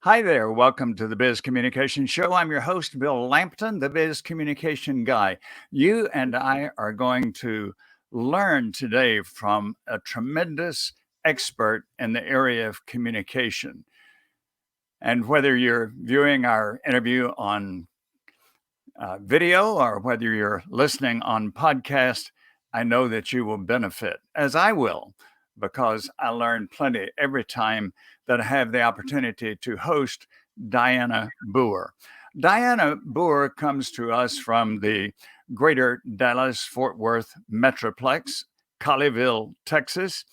Hi there. Welcome to the Biz Communication Show. I'm your host, Bill Lampton, the Biz Communication Guy. You and I are going to learn today from a tremendous expert in the area of communication. And whether you're viewing our interview on video or whether you're listening on podcast, I know that you will benefit, as I will, because I learn plenty every time that I have the opportunity to host Dianna Booher. Dianna Booher comes to us from the greater Dallas Fort Worth Metroplex, Colleyville, Texas.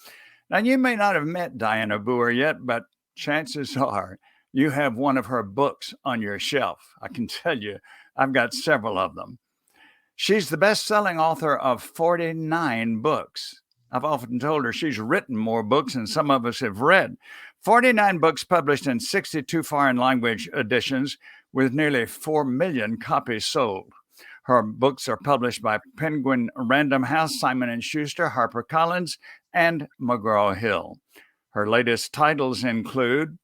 Now, you may not have met Dianna Booher yet, but chances are you have one of her books on your shelf. I can tell you, I've got several of them. She's the best selling author of 49 books. I've often told her she's written more books than some of us have read. 49 books published in 62 foreign language editions with nearly 4 million copies sold. Her books are published by Penguin Random House, Simon & Schuster, HarperCollins, and McGraw-Hill. Her latest titles include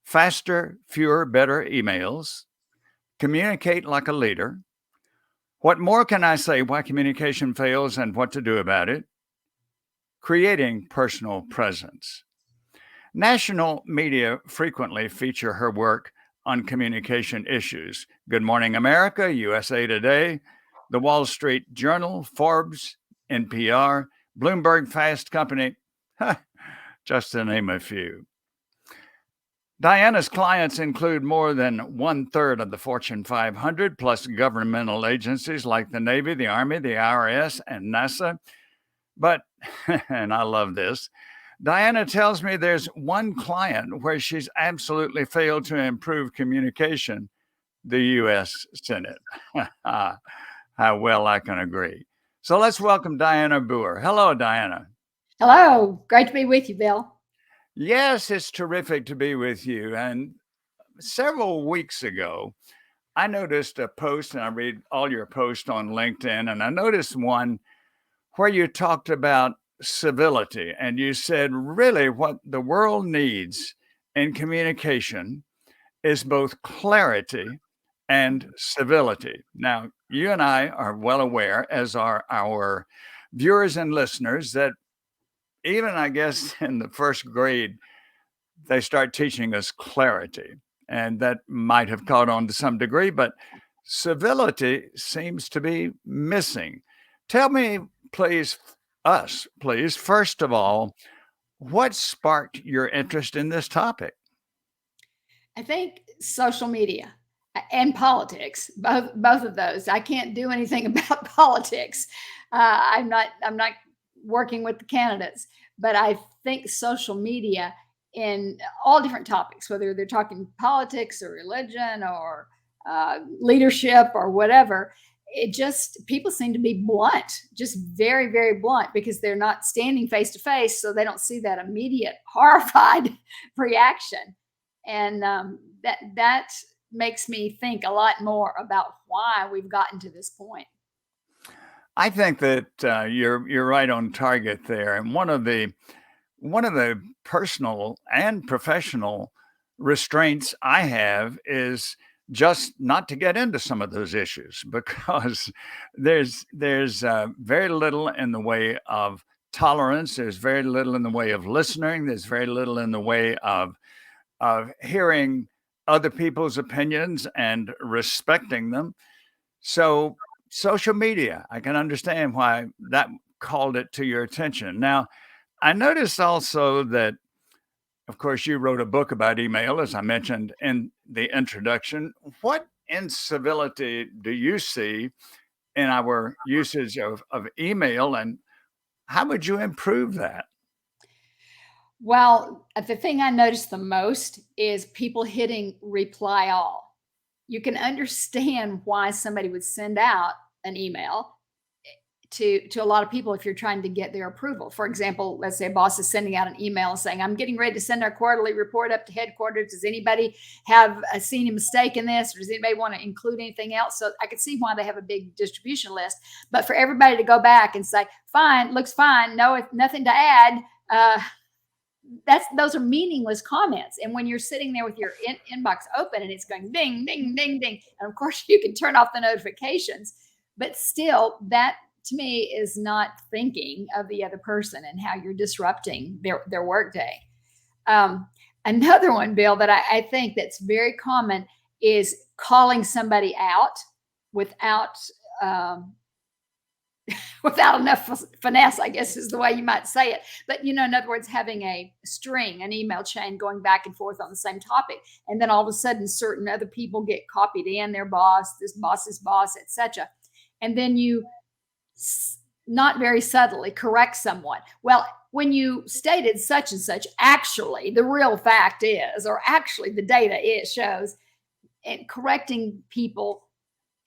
Faster, Fewer, Better Emails, Communicate Like a Leader, What More Can I Say? Why Communication Fails and What to Do About It, Creating Personal Presence. National media frequently feature her work on communication issues. Good Morning America, USA Today, The Wall Street Journal, Forbes, NPR, Bloomberg Fast Company, just to name a few. Dianna's clients include more than 1/3 of the Fortune 500, plus governmental agencies like the Navy, the Army, the IRS, and NASA. But, and I love this, Dianna tells me there's one client where she's absolutely failed to improve communication, the U.S. Senate. How well I can agree. So let's welcome Dianna Booher. Hello, Dianna. Hello. Great to be with you, Bill. Yes, it's terrific to be with you. And several weeks ago, I noticed a post, and I read all your posts on LinkedIn, and I noticed one where you talked about civility. And you said, really, what the world needs in communication is both clarity and civility. Now, you and I are well aware, as are our viewers and listeners, that even, I guess, in the first grade, they start teaching us clarity. And that might have caught on to some degree, but civility seems to be missing. Tell me, please, please, first of all, what sparked your interest in this topic? I think social media and politics, both of those. I can't do anything about politics. I'm not working with the candidates, but I think social media in all different topics, whether they're talking politics or religion or leadership or whatever, it just people seem to be blunt, just very, very blunt, because they're not standing face to face, so they don't see that immediate horrified reaction, and that makes me think a lot more about why we've gotten to this point. I think that you're right on target there, and one of the personal and professional restraints I have is just not to get into some of those issues because there's very little in the way of tolerance. There's very little in the way of listening. There's very little in the way of hearing other people's opinions and respecting them. So social media, I can understand why that called it to your attention. Now, I noticed also that, of course, you wrote a book about email, as I mentioned in the introduction. What incivility do you see in our usage of email, and how would you improve that? Well, the thing I noticed the most is people hitting reply all. You can understand why somebody would send out an email to a lot of people if you're trying to get their approval. For example, let's say a boss is sending out an email saying, I'm getting ready to send our quarterly report up to headquarters. Does anybody have seen a mistake in this? Or does anybody want to include anything else? So I could see why they have a big distribution list. But for everybody to go back and say, fine, looks fine, no, nothing to add, those are meaningless comments. And when you're sitting there with your inbox open and it's going ding, ding, ding, ding, and of course you can turn off the notifications, but still, that to me is not thinking of the other person and how you're disrupting their workday. Another one, Bill, that I think that's very common is calling somebody out without without enough finesse, I guess is the way you might say it. But, in other words, having a string, an email chain going back and forth on the same topic. And then all of a sudden, certain other people get copied in, their boss, this boss's boss, etc. And then you not very subtly correct someone. Well, when you stated such and such, actually, the real fact is, or actually the data it shows, and correcting people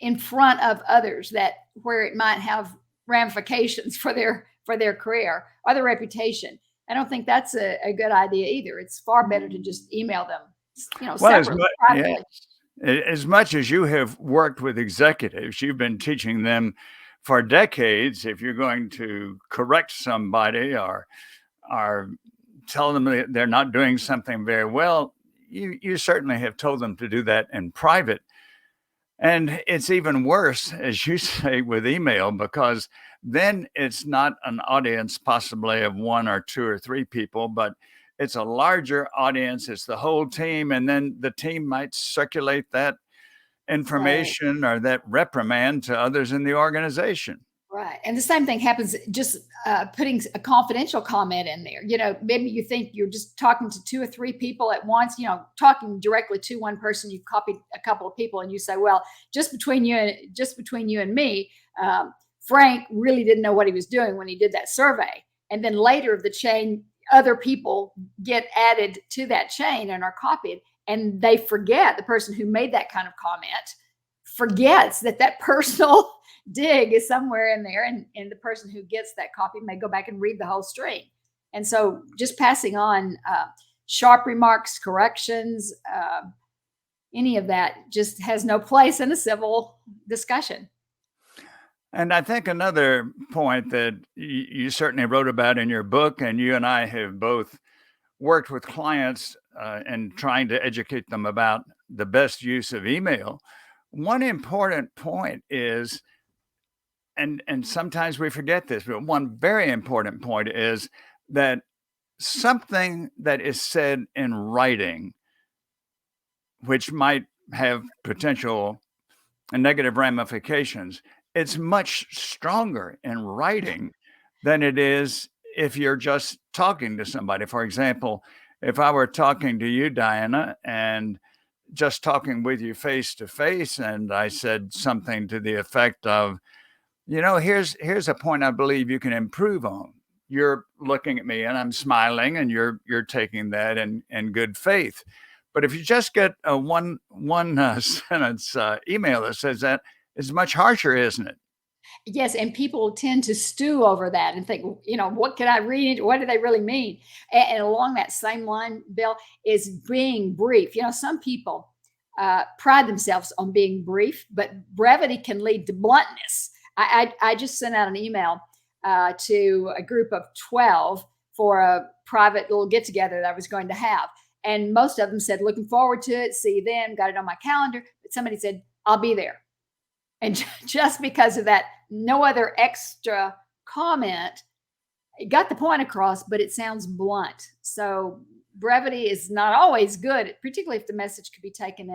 in front of others that where it might have ramifications for their career or their reputation. I don't think that's a good idea either. It's far better to just email them, Well, separately, privately. as much as you have worked with executives, you've been teaching them for decades. If you're going to correct somebody or tell them that they're not doing something very well, you certainly have told them to do that in private. And it's even worse, as you say, with email, because then it's not an audience possibly of one or two or three people, but it's a larger audience. It's the whole team. And then the team might circulate that information or that reprimand to others in the organization. Right. And the same thing happens just putting a confidential comment in there. Maybe you think you're just talking to two or three people at once, talking directly to one person. You've copied a couple of people and you say, well, just between you and me, Frank really didn't know what he was doing when he did that survey. And then later the chain, other people get added to that chain and are copied. And they forget, the person who made that kind of comment forgets that personal dig is somewhere in there, and the person who gets that copy may go back and read the whole string. And so just passing on sharp remarks, corrections, any of that just has no place in a civil discussion. And I think another point that you certainly wrote about in your book, and you and I have both worked with clients and trying to educate them about the best use of email. One important point is, and sometimes we forget this, but one very important point is that something that is said in writing, which might have potential negative ramifications, it's much stronger in writing than it is if you're just talking to somebody. For example, if I were talking to you, Dianna, and just talking with you face to face, and I said something to the effect of, here's a point I believe you can improve on. You're looking at me and I'm smiling, and you're taking that in good faith. But if you just get a one sentence email that says that, it's much harsher, isn't it? Yes, and people tend to stew over that and think, what can I read? What do they really mean? And along that same line, Bill, is being brief. Some people pride themselves on being brief, but brevity can lead to bluntness. I just sent out an email to a group of 12 for a private little get together that I was going to have. And most of them said, looking forward to it. See you then. Got it on my calendar. But somebody said, I'll be there. And just because of that, no other extra comment, it got the point across, but it sounds blunt. So brevity is not always good, particularly if the message could be taken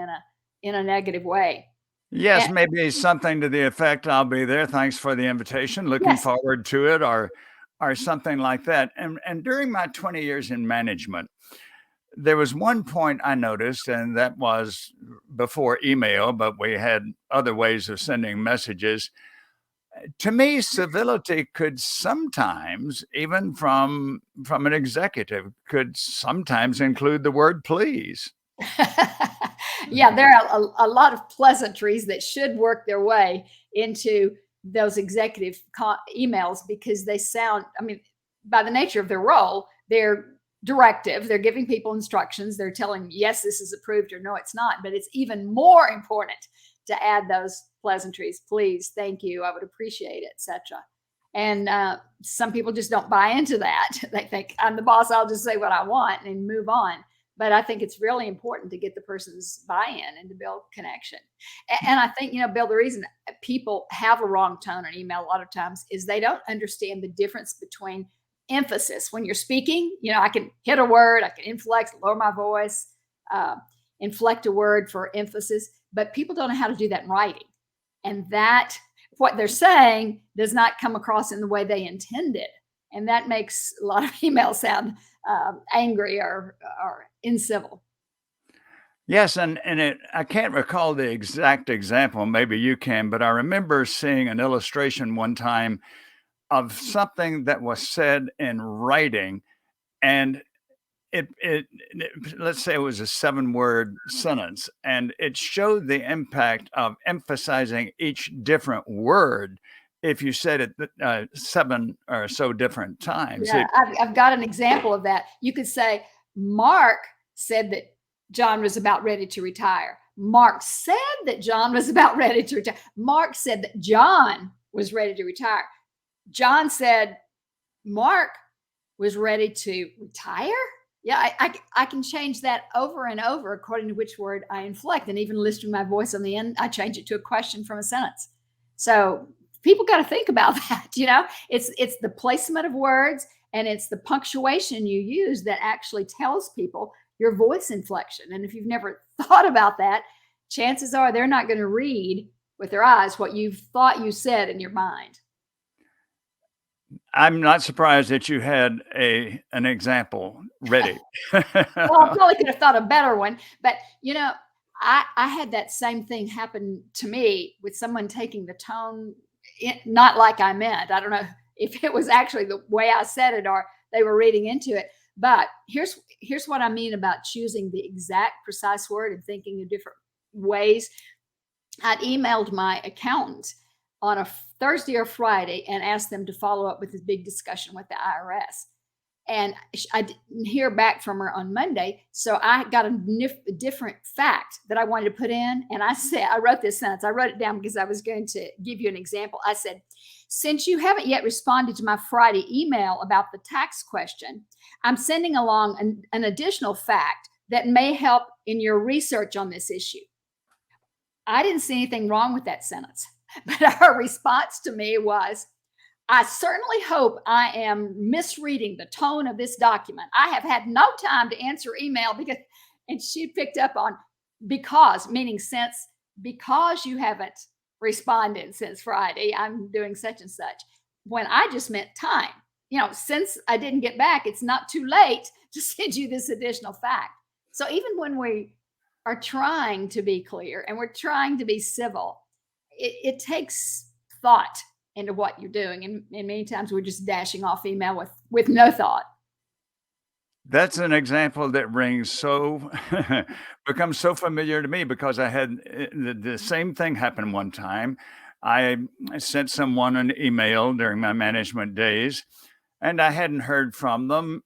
in a negative way. Yes, maybe something to the effect, I'll be there. Thanks for the invitation. Looking forward to it, or something like that. And during my 20 years in management, there was one point I noticed, and that was before email, but we had other ways of sending messages. To me, civility could sometimes, even from an executive, could sometimes include the word please. Yeah, there are a lot of pleasantries that should work their way into those executive emails, because they sound, by the nature of their role, they're directive. They're giving people instructions. They're telling, yes, this is approved, or no, it's not. But it's even more important to add those pleasantries. Please, thank you, I would appreciate it, etc. And some people just don't buy into that. They think I'm the boss, I'll just say what I want and move on. But I think it's really important to get the person's buy-in and to build connection. And I think, Bill, the reason people have a wrong tone in email a lot of times is they don't understand the difference between emphasis. When you're speaking, I can hit a word, I can inflect, lower my voice, inflect a word for emphasis, but people don't know how to do that in writing. And that what they're saying does not come across in the way they intended. And that makes a lot of emails sound angry or incivil. Yes, and I can't recall the exact example. Maybe you can, but I remember seeing an illustration one time of something that was said in writing, and it let's say it was a 7-word sentence, and it showed the impact of emphasizing each different word if you said it 7 or so different times. Yeah, I've got an example of that. You could say, Mark said that John was about ready to retire. Mark said that John was about ready to retire. Mark said that John was ready to retire. John said Mark was ready to retire. Yeah, I can change that over and over according to which word I inflect. And even listening to my voice on the end, I change it to a question from a sentence. So people got to think about that. It's the placement of words and it's the punctuation you use that actually tells people your voice inflection. And if you've never thought about that, chances are they're not going to read with their eyes what you thought you said in your mind. I'm not surprised that you had an example ready. Well, I probably could have thought a better one, but I had that same thing happen to me with someone taking the tone not like I meant. I don't know if it was actually the way I said it or they were reading into it. But here's what I mean about choosing the exact precise word and thinking of different ways. I'd emailed my accountant on a Thursday or Friday and asked them to follow up with this big discussion with the IRS. And I didn't hear back from her on Monday. So I got a different fact that I wanted to put in. And I wrote this sentence. I wrote it down because I was going to give you an example. I said, since you haven't yet responded to my Friday email about the tax question, I'm sending along an additional fact that may help in your research on this issue. I didn't see anything wrong with that sentence, but her response to me was, I certainly hope I am misreading the tone of this document. I have had no time to answer email and she picked up on because, meaning since, because you haven't responded since Friday, I'm doing such and such. When I just meant time. Since I didn't get back, it's not too late to send you this additional fact. So even when we are trying to be clear and we're trying to be civil, it takes thought into what you're doing. And many times we're just dashing off email with no thought. That's an example that becomes so familiar to me because I had the same thing happen one time. I sent someone an email during my management days and I hadn't heard from them.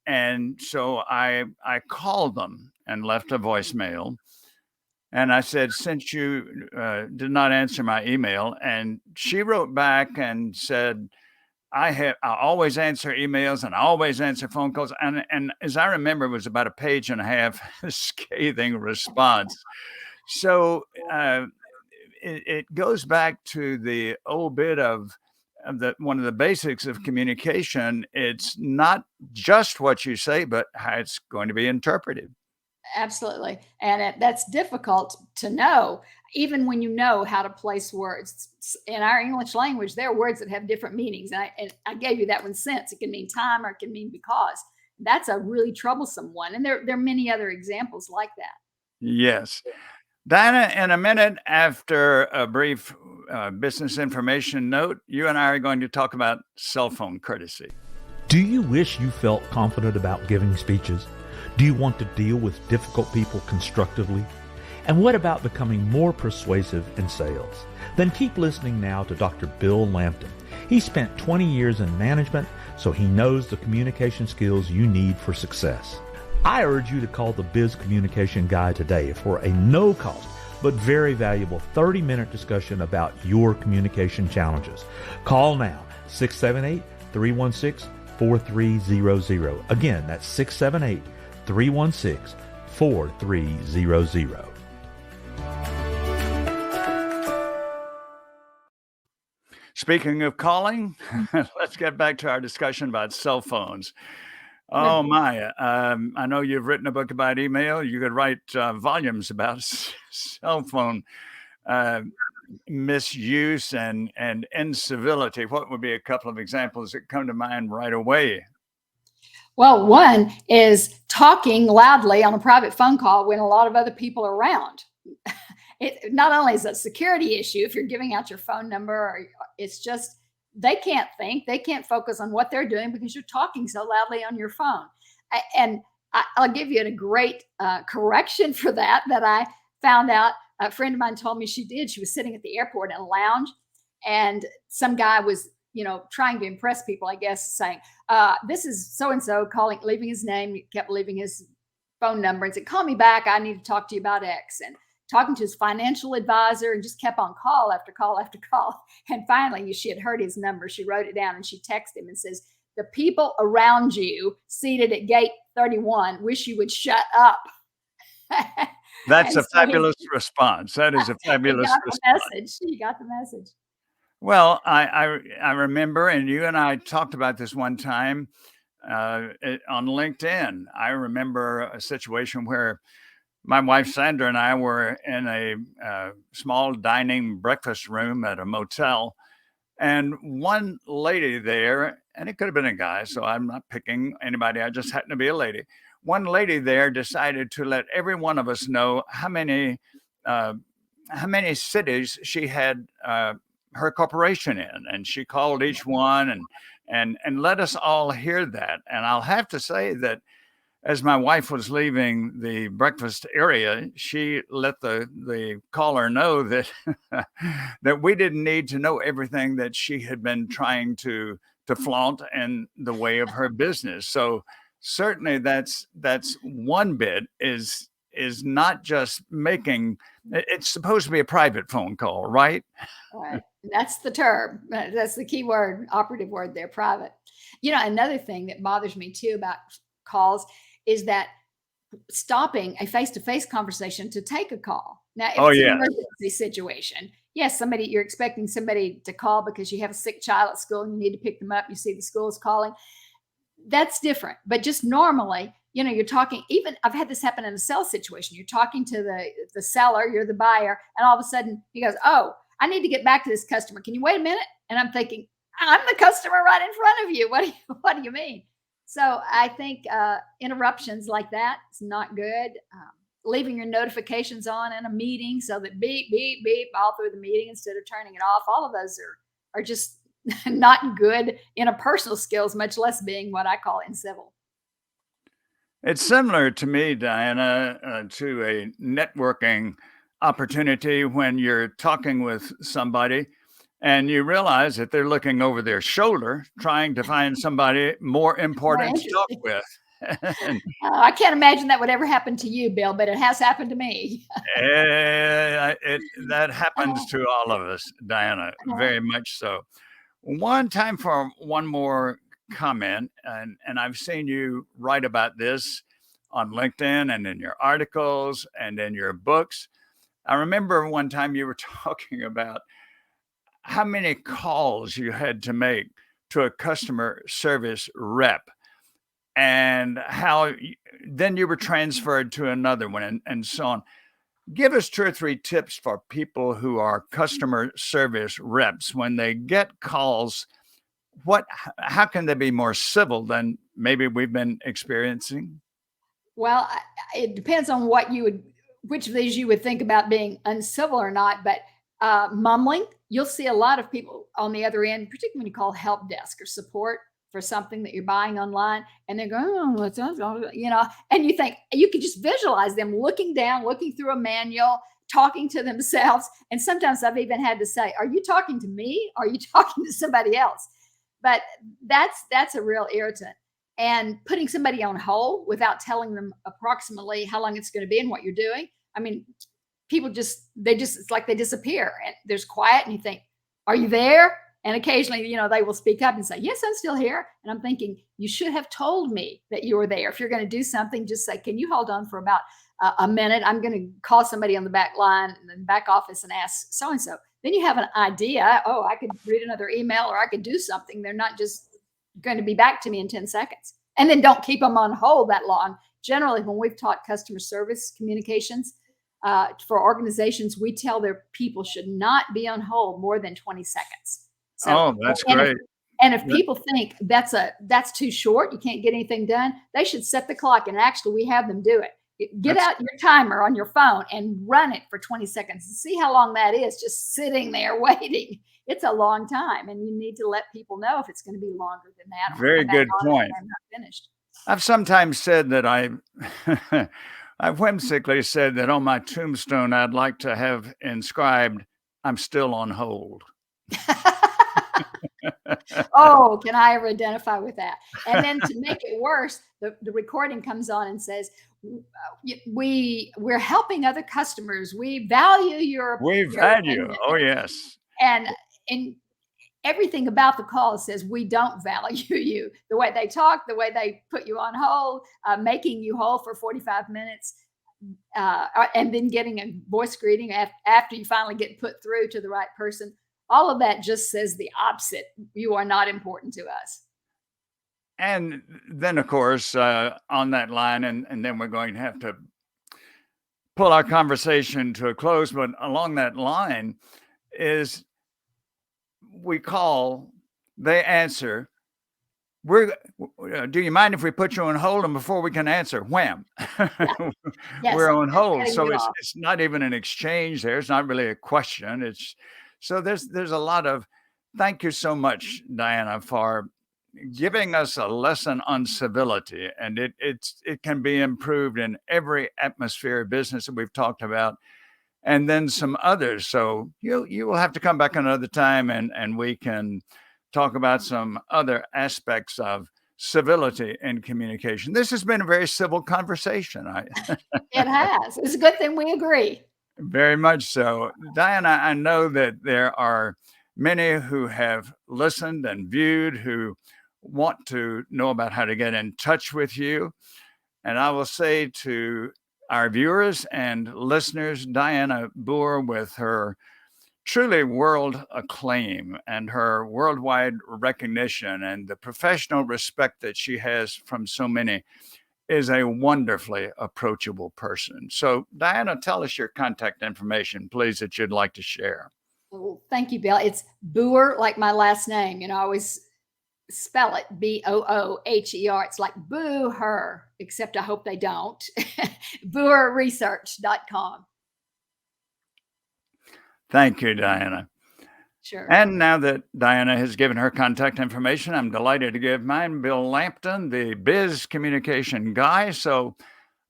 And so I called them and left a voicemail. And I said, since you did not answer my email, and she wrote back and said, I always answer emails and I always answer phone calls. And as I remember, it was about a page and a half scathing response. So it goes back to the old bit of one of the basics of communication. It's not just what you say, but how it's going to be interpreted. Absolutely. And that's difficult to know, even when you know how to place words. In our English language, there are words that have different meanings. And I gave you that one, since. It can mean time or it can mean because. That's a really troublesome one. And there are many other examples like that. Yes. Dianna, in a minute after a brief business information note, you and I are going to talk about cell phone courtesy. Do you wish you felt confident about giving speeches? Do you want to deal with difficult people constructively? And what about becoming more persuasive in sales? Then keep listening now to Dr. Bill Lampton. He spent 20 years in management, so he knows the communication skills you need for success. I urge you to call the Biz Communication Guy today for a no-cost, but very valuable 30-minute discussion about your communication challenges. Call now, 678-316-4300. Again, that's 678-316-4300. Speaking of calling, let's get back to our discussion about cell phones. Oh my! I know you've written a book about email. You could write volumes about cell phone uh, misuse and incivility. What would be a couple of examples that come to mind right away? Well, one is talking loudly on a private phone call when a lot of other people are around. It not only is a security issue if you're giving out your phone number, or it's just they can't think, they can't focus on what they're doing because you're talking so loudly on your phone. I'll give you a great correction for that I found out. A friend of mine told me she did. She was sitting at the airport in a lounge, and some guy was, trying to impress people, I guess, saying, this is so-and-so calling, leaving his name. He kept leaving his phone number and said, call me back. I need to talk to you about X. And talking to his financial advisor, and just kept on call after call after call. And finally, she had heard his number. She wrote it down and she texted him and says, the people around you seated at gate 31 wish you would shut up. That's a fabulous response. That is a fabulous response. You got the message. Well, I remember, and you and I talked about this one time on LinkedIn. I remember a situation where my wife Sandra and I were in a small dining breakfast room at a motel, and one lady there, and it could have been a guy, so I'm not picking anybody, I just happened to be a lady. One lady there decided to let every one of us know how many cities she had her corporation in, and she called each one and let us all hear that. And I'll have to say that as my wife was leaving the breakfast area, she let the caller know that that we didn't need to know everything that she had been trying to flaunt in the way of her business. So certainly that's one bit is not just making it's supposed to be a private phone call, right? Right. That's the term. That's the key word, operative word there, private. Another thing that bothers me too about calls is that stopping a face-to-face conversation to take a call. Now, if it's an emergency situation, yes, you're expecting somebody to call because you have a sick child at school and you need to pick them up. You see the school is calling. That's different. But just normally, you're talking, even I've had this happen in a sales situation. You're talking to the seller, you're the buyer, and all of a sudden he goes, oh, I need to get back to this customer. Can you wait a minute? And I'm thinking, I'm the customer right in front of you. What do you mean? So I think interruptions like that is not good. Leaving your notifications on in a meeting so that beep, beep, beep all through the meeting instead of turning it off. All of those are just not good interpersonal skills, much less being what I call incivil. It's similar to me, Dianna, to a networking opportunity when you're talking with somebody and you realize that they're looking over their shoulder, trying to find somebody more important to talk with. I can't imagine that would ever happen to you, Bill, but it has happened to me. That happens to all of us, Dianna, very much so. One time for one more comment, and I've seen you write about this on LinkedIn and in your articles and in your books. I remember one time you were talking about how many calls you had to make to a customer service rep and how then you were transferred to another one and so on. Give us 2 or 3 tips for people who are customer service reps when they get calls. How can they be more civil than maybe we've been experiencing? Well, it depends on which of these you would think about being uncivil or not, but mumbling, you'll see a lot of people on the other end, particularly when you call help desk or support for something that you're buying online, and they're going, oh, what's up? And you think you could just visualize them looking down, looking through a manual, talking to themselves. And sometimes I've even had to say, are you talking to me? Or are you talking to somebody else? But that's a real irritant. And putting somebody on hold without telling them approximately how long it's going to be and what you're doing. I mean, people it's like they disappear and there's quiet and you think, are you there? And occasionally, they will speak up and say, yes, I'm still here. And I'm thinking, you should have told me that you were there. If you're going to do something, just say, can you hold on for about a minute? I'm going to call somebody on the back line and the back office and ask so-and-so. Then you have an idea. Oh, I could read another email or I could do something. They're not just going to be back to me in 10 seconds. And then don't keep them on hold that long. Generally, when we've taught customer service communications for organizations, we tell their people should not be on hold more than 20 seconds. So, that's great. If people think that's too short, you can't get anything done, they should set the clock. And actually, we have them do it. Get out your timer on your phone and run it for 20 seconds and see how long that is just sitting there waiting. It's a long time, and you need to let people know if it's going to be longer than that. Very good point. I'm not finished. I've sometimes said that I've whimsically said that on my tombstone, I'd like to have inscribed, I'm still on hold. Oh, can I ever identify with that? And then to make it worse, the recording comes on and says, we're helping other customers. We value your opinion. Oh, yes. And everything about the call says we don't value you. The way they talk, the way they put you on hold, making you hold for 45 minutes, and then getting a voice greeting after you finally get put through to the right person. All of that just says the opposite. You are not important to us. And then, of course, on that line, and then we're going to have to pull our conversation to a close, but along that line is we call, they answer. Do you mind if we put you on hold? And before we can answer, wham, Yes. we're on hold. So it's not even an exchange there. It's not really a question. So there's a lot of, thank you so much, Dianna, for giving us a lesson on civility. And it can be improved in every atmosphere of business that we've talked about, and then some others. So you will have to come back another time and we can talk about some other aspects of civility in communication. This has been a very civil conversation. It has. It's a good thing we agree. Very much so. Dianna, I know that there are many who have listened and viewed who want to know about how to get in touch with you. And I will say to our viewers and listeners, Dianna Booher, with her truly world acclaim and her worldwide recognition and the professional respect that she has from so many, is a wonderfully approachable person. So, Dianna, tell us your contact information, please, that you'd like to share. Well, thank you, Bill. It's Booher, like my last name. I always spell it Booher. It's like Booher, except I hope they don't. BooherResearch.com. Thank you, Dianna. Sure. And now that Dianna has given her contact information, I'm delighted to give mine, Bill Lampton, the Biz Communication Guy. So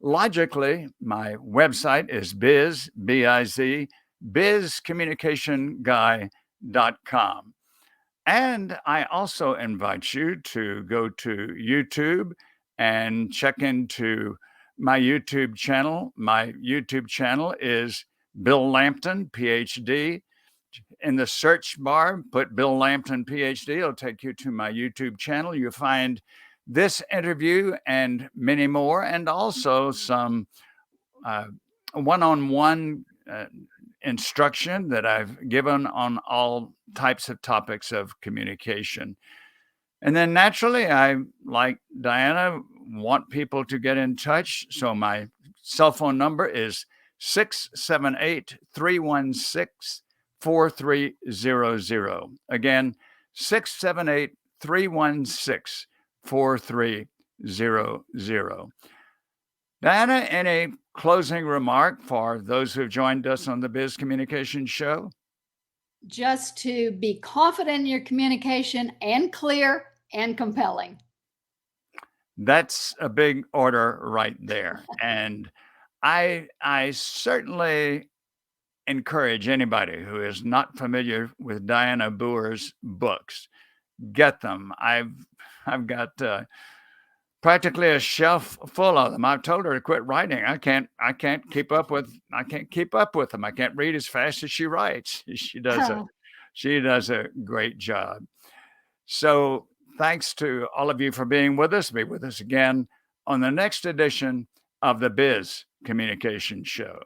logically, my website is B-I-Z, bizcommunicationguy.com. And I also invite you to go to YouTube and check into my YouTube channel. My YouTube channel is Bill Lampton, Ph.D. In the search bar, put Bill Lampton, Ph.D. It'll take you to my YouTube channel. You'll find this interview and many more, and also some one-on-one instruction that I've given on all types of topics of communication. And then naturally, I, like Dianna, want people to get in touch. So my cell phone number is 678-316-4300. Again, 678-316-4300. Dianna, any closing remark for those who have joined us on the Biz Communication Show? Just to be confident in your communication and clear and compelling. That's a big order right there. And I certainly encourage anybody who is not familiar with Dianna Booher's books, get them. I've got practically a shelf full of them. I've told her to quit writing. I can't keep up with them. I can't read as fast as she writes. She does a great job. So thanks to all of you for being with us. Be with us again on the next edition of the Biz Communication Show.